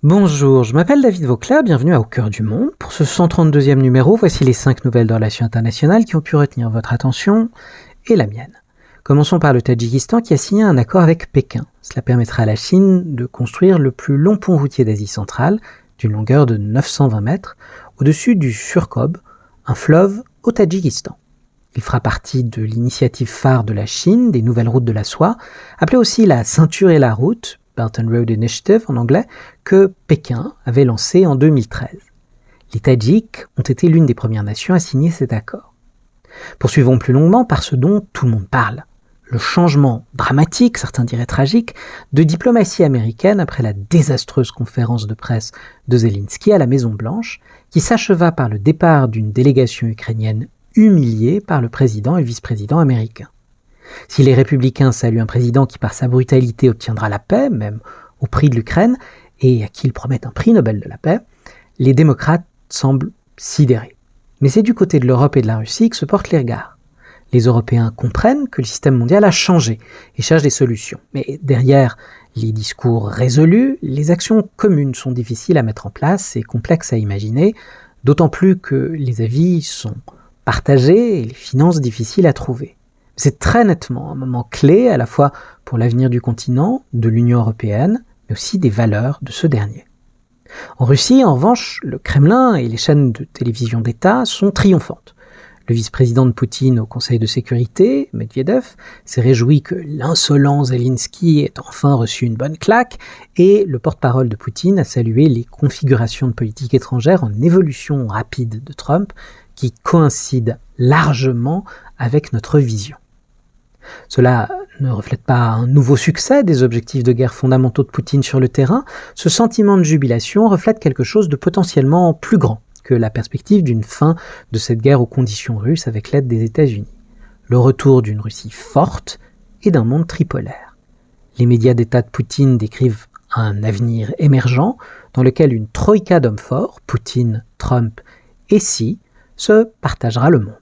Bonjour, je m'appelle David Vauclair, bienvenue à Au cœur du monde. Pour ce 132e numéro, voici les 5 nouvelles de relations internationales qui ont pu retenir votre attention et la mienne. Commençons par le Tadjikistan qui a signé un accord avec Pékin. Cela permettra à la Chine de construire le plus long pont routier d'Asie centrale, d'une longueur de 920 mètres, au-dessus du Surkhob, un fleuve au Tadjikistan. Il fera partie de l'initiative phare de la Chine, des nouvelles routes de la soie, appelée aussi la ceinture et la route, Belt and Road Initiative en anglais, que Pékin avait lancé en 2013. Les Tadjiks ont été l'une des premières nations à signer cet accord. Poursuivons plus longuement par ce dont tout le monde parle. Le changement dramatique, certains diraient tragique, de diplomatie américaine après la désastreuse conférence de presse de Zelensky à la Maison-Blanche, qui s'acheva par le départ d'une délégation ukrainienne humiliée par le président et le vice-président américain. Si les républicains saluent un président qui par sa brutalité obtiendra la paix, même au prix de l'Ukraine, et à qui ils promettent un prix Nobel de la paix, les démocrates semblent sidérés. Mais c'est du côté de l'Europe et de la Russie que se portent les regards. Les Européens comprennent que le système mondial a changé et cherchent des solutions. Mais derrière les discours résolus, les actions communes sont difficiles à mettre en place et complexes à imaginer, d'autant plus que les avis sont partagés et les finances difficiles à trouver. C'est très nettement un moment clé à la fois pour l'avenir du continent, de l'Union européenne, mais aussi des valeurs de ce dernier. En Russie, en revanche, le Kremlin et les chaînes de télévision d'État sont triomphantes. Le vice-président de Poutine au Conseil de sécurité, Medvedev, s'est réjoui que l'insolent Zelensky ait enfin reçu une bonne claque, et le porte-parole de Poutine a salué les configurations de politique étrangère en évolution rapide de Trump, qui coïncident largement avec notre vision. Cela ne reflète pas un nouveau succès des objectifs de guerre fondamentaux de Poutine sur le terrain. Ce sentiment de jubilation reflète quelque chose de potentiellement plus grand que la perspective d'une fin de cette guerre aux conditions russes avec l'aide des États-Unis. Le retour d'une Russie forte et d'un monde tripolaire. Les médias d'État de Poutine décrivent un avenir émergent dans lequel une troïka d'hommes forts, Poutine, Trump et Xi, se partagera le monde.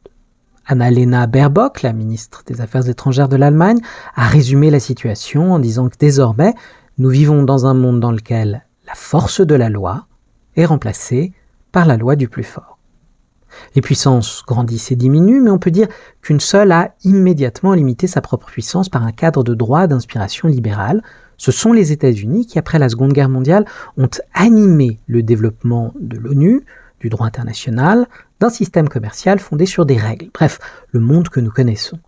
Annalena Baerbock, la ministre des Affaires étrangères de l'Allemagne, a résumé la situation en disant que désormais, nous vivons dans un monde dans lequel la force de la loi est remplacée par la loi du plus fort. Les puissances grandissent et diminuent, mais on peut dire qu'une seule a immédiatement limité sa propre puissance par un cadre de droit d'inspiration libérale. Ce sont les États-Unis qui, après la Seconde Guerre mondiale, ont animé le développement de l'ONU, du droit international, d'un système commercial fondé sur des règles. Bref, le monde que nous connaissons.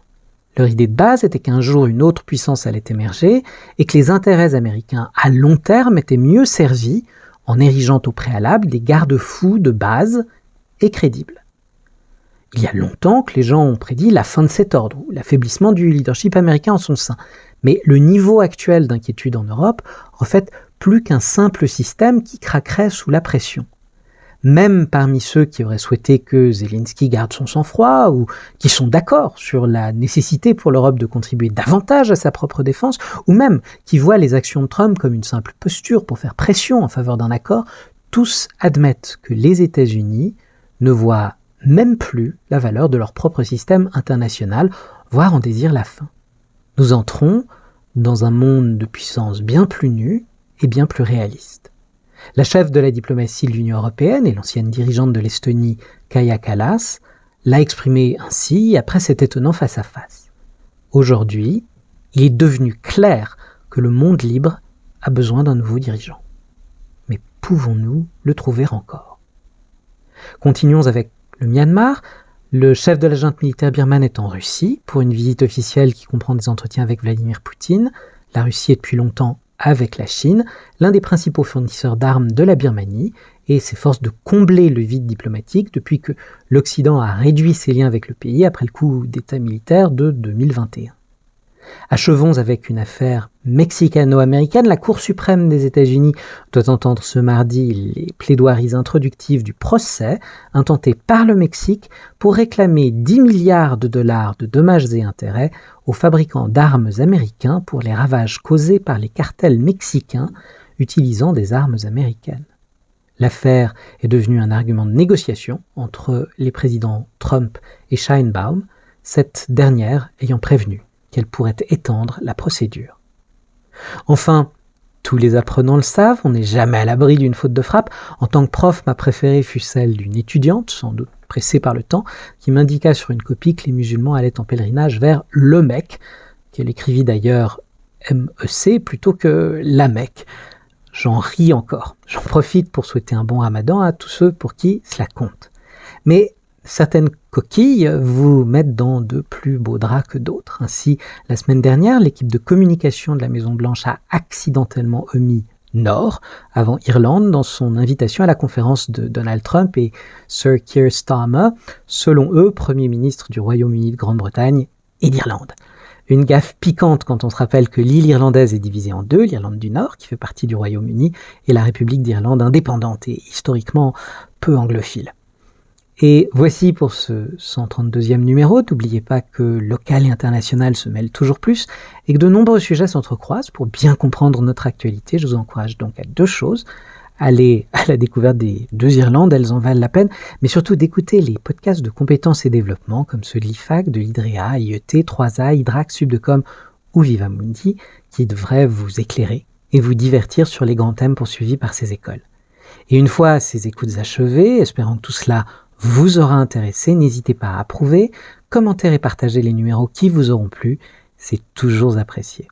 Leur idée de base était qu'un jour une autre puissance allait émerger et que les intérêts américains à long terme étaient mieux servis en érigeant au préalable des garde-fous de base et crédibles. Il y a longtemps que les gens ont prédit la fin de cet ordre, ou l'affaiblissement du leadership américain en son sein. Mais le niveau actuel d'inquiétude en Europe reflète plus qu'un simple système qui craquerait sous la pression. Même parmi ceux qui auraient souhaité que Zelensky garde son sang-froid ou qui sont d'accord sur la nécessité pour l'Europe de contribuer davantage à sa propre défense, ou même qui voient les actions de Trump comme une simple posture pour faire pression en faveur d'un accord, tous admettent que les États-Unis ne voient même plus la valeur de leur propre système international, voire en désirent la fin. Nous entrons dans un monde de puissance bien plus nu et bien plus réaliste. La chef de la diplomatie de l'Union européenne et l'ancienne dirigeante de l'Estonie, Kaja Kallas, l'a exprimé ainsi après cet étonnant face-à-face. Aujourd'hui, il est devenu clair que le monde libre a besoin d'un nouveau dirigeant. Mais pouvons-nous le trouver encore ? Continuons avec le Myanmar. Le chef de la junte militaire birmane est en Russie pour une visite officielle qui comprend des entretiens avec Vladimir Poutine. La Russie est depuis longtemps avec la Chine, l'un des principaux fournisseurs d'armes de la Birmanie, et s'efforce de combler le vide diplomatique depuis que l'Occident a réduit ses liens avec le pays après le coup d'État militaire de 2021. Achevons avec une affaire mexicano-américaine. La Cour suprême des États-Unis doit entendre ce mardi les plaidoiries introductives du procès intenté par le Mexique pour réclamer 10 milliards de dollars de dommages et intérêts aux fabricants d'armes américains pour les ravages causés par les cartels mexicains utilisant des armes américaines. L'affaire est devenue un argument de négociation entre les présidents Trump et Sheinbaum, cette dernière ayant prévenu qu'elle pourrait étendre la procédure. Enfin, Tous les apprenants le savent, on n'est jamais à l'abri d'une faute de frappe. En tant que prof, ma préférée fut celle d'une étudiante, sans doute pressée par le temps, qui m'indiqua sur une copie que les musulmans allaient en pèlerinage vers le Mecque, qu'elle écrivit d'ailleurs MEC plutôt que la Mecque. J'en ris encore. J'en profite pour souhaiter un bon ramadan à tous ceux pour qui cela compte. Mais certaines coquilles vous mettent dans de plus beaux draps que d'autres. Ainsi, la semaine dernière, l'équipe de communication de la Maison-Blanche a accidentellement omis Nord avant Irlande dans son invitation à la conférence de Donald Trump et Sir Keir Starmer, selon eux, Premier ministre du Royaume-Uni de Grande-Bretagne et d'Irlande. Une gaffe piquante quand on se rappelle que l'île irlandaise est divisée en deux, l'Irlande du Nord, qui fait partie du Royaume-Uni, et la République d'Irlande indépendante et historiquement peu anglophile. Et voici pour ce 132e numéro. N'oubliez pas que local et international se mêlent toujours plus et que de nombreux sujets s'entrecroisent. Pour bien comprendre notre actualité, je vous encourage donc à deux choses. Aller à la découverte des deux Irlandes, elles en valent la peine, mais surtout d'écouter les podcasts de compétences et développement comme ceux de l'IFAC, de l'IDREA, IET, 3A, IDRAC, Subdecom ou Vivamundi qui devraient vous éclairer et vous divertir sur les grands thèmes poursuivis par ces écoles. Et une fois ces écoutes achevées, espérant que tout cela vous aura intéressé, n'hésitez pas à approuver, commenter et partager les numéros qui vous auront plu, c'est toujours apprécié.